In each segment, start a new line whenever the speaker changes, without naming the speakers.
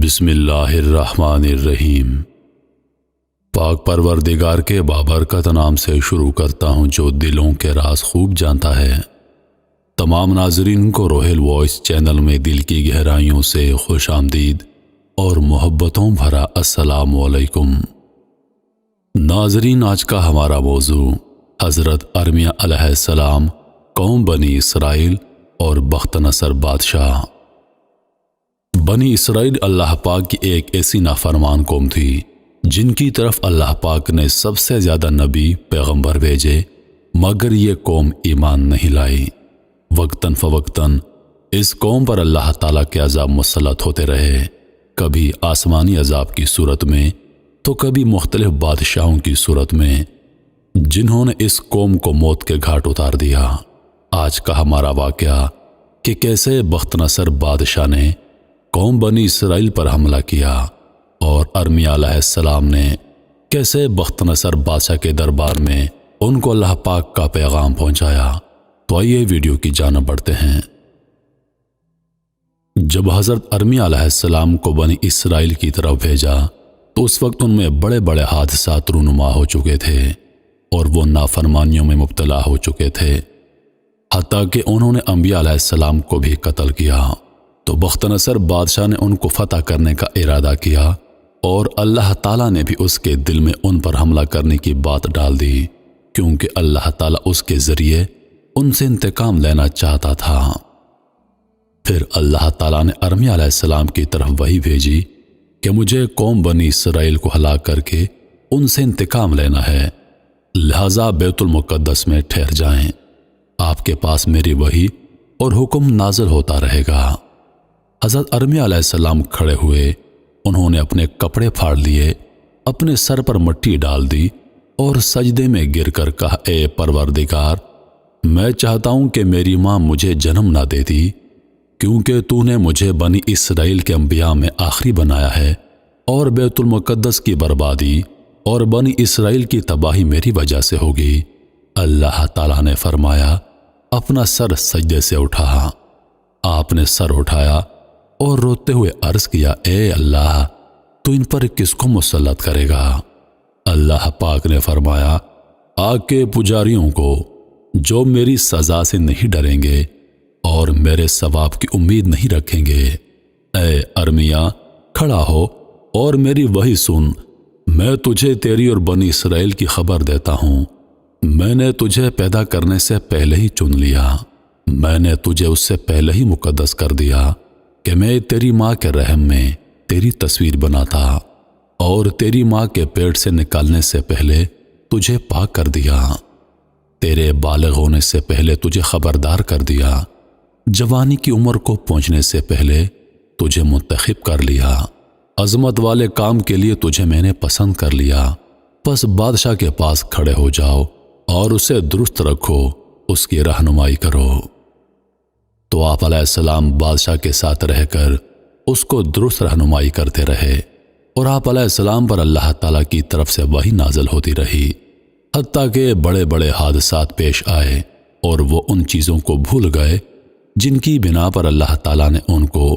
بسم اللہ الرحمن الرحیم۔ پاک پروردگار کے بابرکت نام سے شروع کرتا ہوں جو دلوں کے راز خوب جانتا ہے۔ تمام ناظرین کو روحیل وائس چینل میں دل کی گہرائیوں سے خوش آمدید اور محبتوں بھرا السلام علیکم۔ ناظرین، آج کا ہمارا موضوع حضرت ارمیہ علیہ السلام، قوم بنی اسرائیل اور بخت نصر بادشاہ۔ بنی اسرائیل اللہ پاک کی ایک ایسی نافرمان قوم تھی جن کی طرف اللہ پاک نے سب سے زیادہ نبی پیغمبر بھیجے، مگر یہ قوم ایمان نہیں لائی۔ وقتاً فوقتاً اس قوم پر اللہ تعالیٰ کے عذاب مسلط ہوتے رہے، کبھی آسمانی عذاب کی صورت میں تو کبھی مختلف بادشاہوں کی صورت میں، جنہوں نے اس قوم کو موت کے گھاٹ اتار دیا۔ آج کا ہمارا واقعہ کہ کیسے بخت نصر بادشاہ نے قوم بنی اسرائیل پر حملہ کیا اور ارمیہ علیہ السلام نے کیسے بخت نصر بادشاہ کے دربار میں ان کو اللہ پاک کا پیغام پہنچایا۔ تو آئیے ویڈیو کی جانب بڑھتے ہیں۔ جب حضرت ارمیہ علیہ السلام کو بنی اسرائیل کی طرف بھیجا تو اس وقت ان میں بڑے بڑے حادثات رونما ہو چکے تھے اور وہ نافرمانیوں میں مبتلا ہو چکے تھے، حتیٰ کہ انہوں نے انبیاء علیہ السلام کو بھی قتل کیا۔ تو بخت نصر بادشاہ نے ان کو فتح کرنے کا ارادہ کیا اور اللہ تعالیٰ نے بھی اس کے دل میں ان پر حملہ کرنے کی بات ڈال دی، کیونکہ اللہ تعالیٰ اس کے ذریعے ان سے انتقام لینا چاہتا تھا۔ پھر اللہ تعالیٰ نے ارمیہ علیہ السلام کی طرف وحی بھیجی کہ مجھے قوم بنی اسرائیل کو ہلاک کر کے ان سے انتقام لینا ہے، لہذا بیت المقدس میں ٹھہر جائیں، آپ کے پاس میری وحی اور حکم نازل ہوتا رہے گا۔ حضرت ارمیہ علیہ السلام کھڑے ہوئے، انہوں نے اپنے کپڑے پھاڑ لیے، اپنے سر پر مٹی ڈال دی اور سجدے میں گر کر کہا، اے پروردگار، میں چاہتا ہوں کہ میری ماں مجھے جنم نہ دیتی، کیونکہ تو نے مجھے بنی اسرائیل کے انبیاء میں آخری بنایا ہے اور بیت المقدس کی بربادی اور بنی اسرائیل کی تباہی میری وجہ سے ہوگی۔ اللہ تعالیٰ نے فرمایا، اپنا سر سجدے سے اٹھا۔ آپ نے سر اٹھایا اور روتے ہوئے عرض کیا، اے اللہ، تو ان پر کس کو مسلط کرے گا؟ اللہ پاک نے فرمایا، آگ کے پجاریوں کو جو میری سزا سے نہیں ڈریں گے اور میرے ثواب کی امید نہیں رکھیں گے۔ اے ارمیہ، کھڑا ہو اور میری وحی سن، میں تجھے تیری اور بنی اسرائیل کی خبر دیتا ہوں۔ میں نے تجھے پیدا کرنے سے پہلے ہی چن لیا، میں نے تجھے اس سے پہلے ہی مقدس کر دیا کہ میں تیری ماں کے رحم میں تیری تصویر بناتا اور تیری ماں کے پیٹ سے نکالنے سے پہلے تجھے پاک کر دیا، تیرے بالغ ہونے سے پہلے تجھے خبردار کر دیا، جوانی کی عمر کو پہنچنے سے پہلے تجھے منتخب کر لیا، عظمت والے کام کے لیے تجھے میں نے پسند کر لیا، بس بادشاہ کے پاس کھڑے ہو جاؤ اور اسے درست رکھو، اس کی رہنمائی کرو۔ تو آپ علیہ السلام بادشاہ کے ساتھ رہ کر اس کو درست رہنمائی کرتے رہے اور آپ علیہ السلام پر اللہ تعالیٰ کی طرف سے وحی نازل ہوتی رہی، حتیٰ کہ بڑے بڑے حادثات پیش آئے اور وہ ان چیزوں کو بھول گئے جن کی بنا پر اللہ تعالیٰ نے ان کو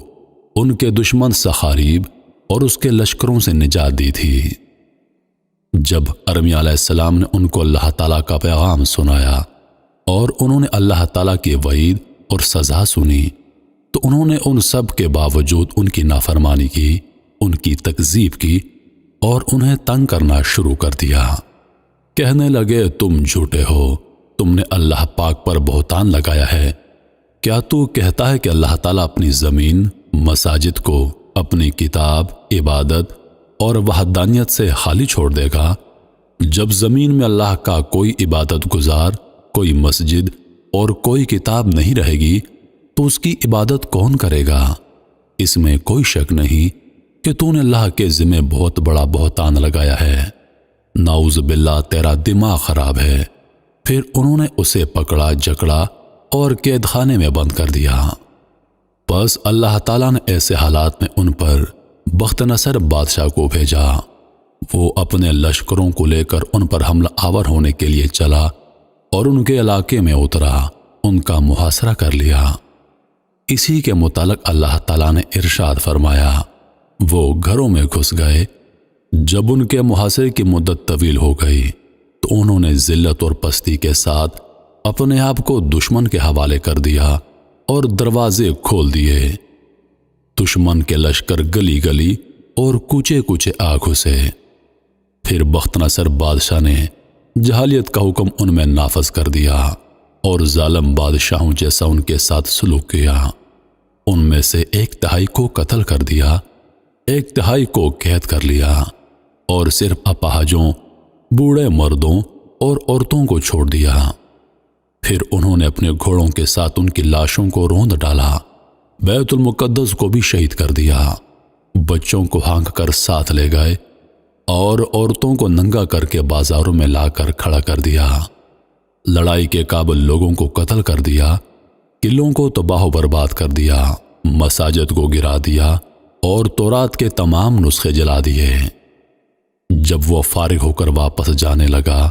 ان کے دشمن سنحریب اور اس کے لشکروں سے نجات دی تھی۔ جب ارمیہ علیہ السلام نے ان کو اللہ تعالیٰ کا پیغام سنایا اور انہوں نے اللہ تعالیٰ کی وعید اور سزا سنی تو انہوں نے ان سب کے باوجود ان کی نافرمانی کی، ان کی تکذیب کی اور انہیں تنگ کرنا شروع کر دیا۔ کہنے لگے، تم جھوٹے ہو، تم نے اللہ پاک پر بہتان لگایا ہے۔ کیا تو کہتا ہے کہ اللہ تعالیٰ اپنی زمین، مساجد کو اپنی کتاب، عبادت اور وحدانیت سے خالی چھوڑ دے گا؟ جب زمین میں اللہ کا کوئی عبادت گزار، کوئی مسجد اور کوئی کتاب نہیں رہے گی تو اس کی عبادت کون کرے گا؟ اس میں کوئی شک نہیں کہ تو نے اللہ کے ذمہ بہت بڑا بہتان لگایا ہے، نعوذ باللہ تیرا دماغ خراب ہے۔ پھر انہوں نے اسے پکڑا، جکڑا اور قید خانے میں بند کر دیا۔ بس اللہ تعالیٰ نے ایسے حالات میں ان پر بخت نصر بادشاہ کو بھیجا۔ وہ اپنے لشکروں کو لے کر ان پر حملہ آور ہونے کے لیے چلا اور ان کے علاقے میں اترا، ان کا محاصرہ کر لیا۔ اسی کے متعلق اللہ تعالیٰ نے ارشاد فرمایا، وہ گھروں میں گھس گئے۔ جب ان کے محاصرے کی مدت طویل ہو گئی تو انہوں نے ذلت اور پستی کے ساتھ اپنے آپ کو دشمن کے حوالے کر دیا اور دروازے کھول دیے۔ دشمن کے لشکر گلی گلی اور کوچے کوچے آ گھسے۔ پھر بخت نصر بادشاہ نے جہالیت کا حکم ان میں نافذ کر دیا اور ظالم بادشاہوں جیسا ان کے ساتھ سلوک کیا۔ ان میں سے 1/3 کو قتل کر دیا، 1/3 کو قید کر لیا اور صرف اپاہجوں، بوڑھے مردوں اور عورتوں کو چھوڑ دیا۔ پھر انہوں نے اپنے گھوڑوں کے ساتھ ان کی لاشوں کو روند ڈالا، بیت المقدس کو بھی شہید کر دیا، بچوں کو ہانک کر ساتھ لے گئے اور عورتوں کو ننگا کر کے بازاروں میں لا کر کھڑا کر دیا۔ لڑائی کے قابل لوگوں کو قتل کر دیا، قلعوں کو تباہ و برباد کر دیا، مساجد کو گرا دیا اور تورات کے تمام نسخے جلا دیے۔ جب وہ فارغ ہو کر واپس جانے لگا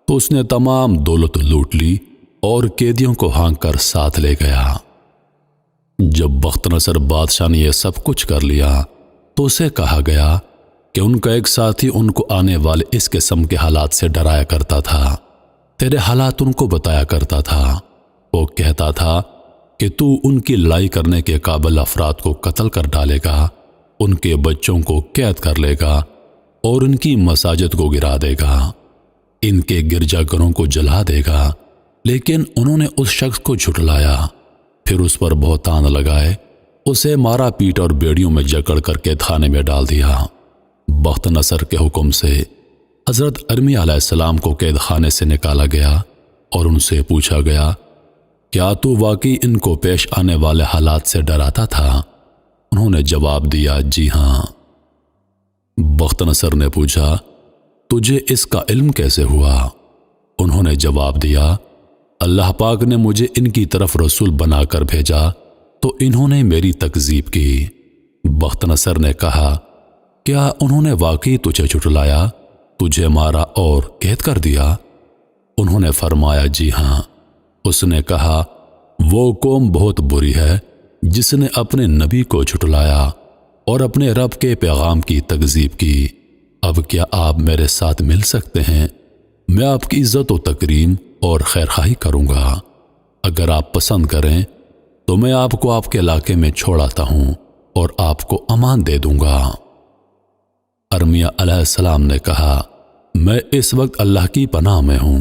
تو اس نے تمام دولت لوٹ لی اور قیدیوں کو ہانک کر ساتھ لے گیا۔ جب بخت نصر بادشاہ نے یہ سب کچھ کر لیا تو اسے کہا گیا کہ ان کا ایک ساتھی ان کو آنے والے اس قسم کے حالات سے ڈرایا کرتا تھا، تیرے حالات ان کو بتایا کرتا تھا۔ وہ کہتا تھا کہ تو ان کی لڑائی کرنے کے قابل افراد کو قتل کر ڈالے گا، ان کے بچوں کو قید کر لے گا اور ان کی مساجد کو گرا دے گا، ان کے گرجا گھروں کو جلا دے گا۔ لیکن انہوں نے اس شخص کو جھٹلایا، پھر اس پر بہتان لگائے، اسے مارا پیٹ اور بیڑیوں میں جکڑ کر قید خانے میں ڈال دیا۔ بخت نصر کے حکم سے حضرت ارمیہ علیہ السلام کو قید خانے سے نکالا گیا اور ان سے پوچھا گیا، کیا تو واقعی ان کو پیش آنے والے حالات سے ڈراتا تھا؟ انہوں نے جواب دیا، جی ہاں۔ بخت نصر نے پوچھا، تجھے اس کا علم کیسے ہوا؟ انہوں نے جواب دیا، اللہ پاک نے مجھے ان کی طرف رسول بنا کر بھیجا تو انہوں نے میری تکذیب کی۔ بخت نصر نے کہا، کیا انہوں نے واقعی تجھے جھٹلایا، تجھے مارا اور قید کر دیا؟ انہوں نے فرمایا، جی ہاں۔ اس نے کہا، وہ قوم بہت بری ہے جس نے اپنے نبی کو جھٹلایا اور اپنے رب کے پیغام کی تکذیب کی۔ اب کیا آپ میرے ساتھ مل سکتے ہیں؟ میں آپ کی عزت و تکریم اور خیرخواہی کروں گا۔ اگر آپ پسند کریں تو میں آپ کو آپ کے علاقے میں چھوڑ آتا ہوں اور آپ کو امان دے دوں گا۔ ارمیہ علیہ السلام نے کہا، میں اس وقت اللہ کی پناہ میں ہوں،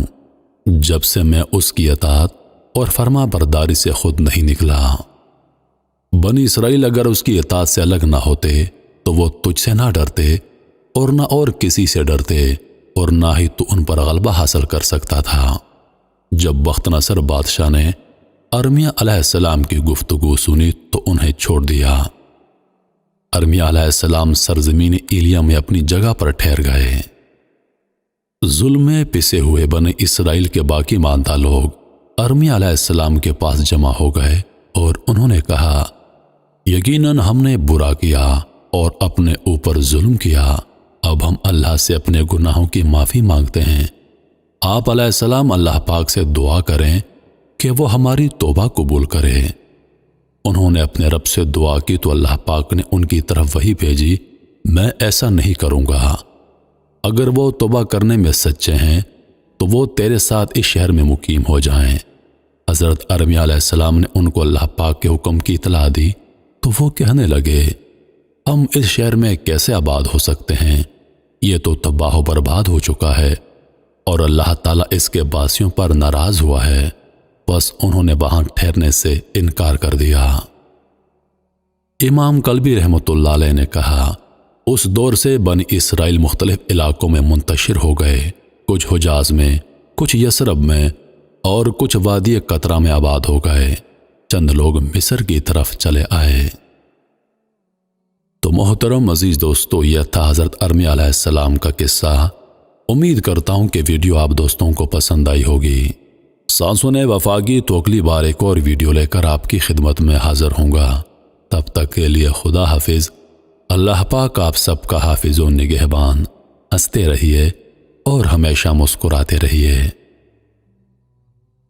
جب سے میں اس کی اطاعت اور فرما برداری سے خود نہیں نکلا۔ بنی اسرائیل اگر اس کی اطاعت سے الگ نہ ہوتے تو وہ تجھ سے نہ ڈرتے اور نہ اور کسی سے ڈرتے اور نہ ہی تو ان پر غلبہ حاصل کر سکتا تھا۔ جب بخت نصر بادشاہ نے ارمیہ علیہ السلام کی گفتگو سنی تو انہیں چھوڑ دیا۔ ارمیہ علیہ السلام سرزمین ایلیا میں اپنی جگہ پر ٹھہر گئے۔ ظلم میں پسے ہوئے بنی اسرائیل کے باقی ماندہ لوگ ارمیہ علیہ السلام کے پاس جمع ہو گئے اور انہوں نے کہا، یقیناً ہم نے برا کیا اور اپنے اوپر ظلم کیا، اب ہم اللہ سے اپنے گناہوں کی معافی مانگتے ہیں۔ آپ علیہ السلام اللہ پاک سے دعا کریں کہ وہ ہماری توبہ قبول کرے۔ انہوں نے اپنے رب سے دعا کی تو اللہ پاک نے ان کی طرف وحی بھیجی، میں ایسا نہیں کروں گا، اگر وہ توبہ کرنے میں سچے ہیں تو وہ تیرے ساتھ اس شہر میں مقیم ہو جائیں۔ حضرت ارمیہ علیہ السلام نے ان کو اللہ پاک کے حکم کی اطلاع دی تو وہ کہنے لگے، ہم اس شہر میں کیسے آباد ہو سکتے ہیں؟ یہ تو تباہ و برباد ہو چکا ہے اور اللہ تعالیٰ اس کے باسیوں پر ناراض ہوا ہے۔ بس انہوں نے وہاں ٹھہرنے سے انکار کر دیا۔ امام قلبی رحمۃ اللہ علیہ نے کہا، اس دور سے بنی اسرائیل مختلف علاقوں میں منتشر ہو گئے، کچھ حجاز میں، کچھ یثرب میں اور کچھ وادی قطرہ میں آباد ہو گئے۔ چند لوگ مصر کی طرف چلے آئے۔ تو محترم عزیز دوستو، یہ تھا حضرت ارمیہ علیہ السلام کا قصہ۔ امید کرتا ہوں کہ ویڈیو آپ دوستوں کو پسند آئی ہوگی۔ سانسوں وفا کی تو اگلی بار ایک اور ویڈیو لے کر آپ کی خدمت میں حاضر ہوں گا۔ تب تک کے لیے خدا حافظ۔ اللہ پاک آپ سب کا حافظ و نگہبان۔ ہنستے رہیے اور ہمیشہ مسکراتے رہیے۔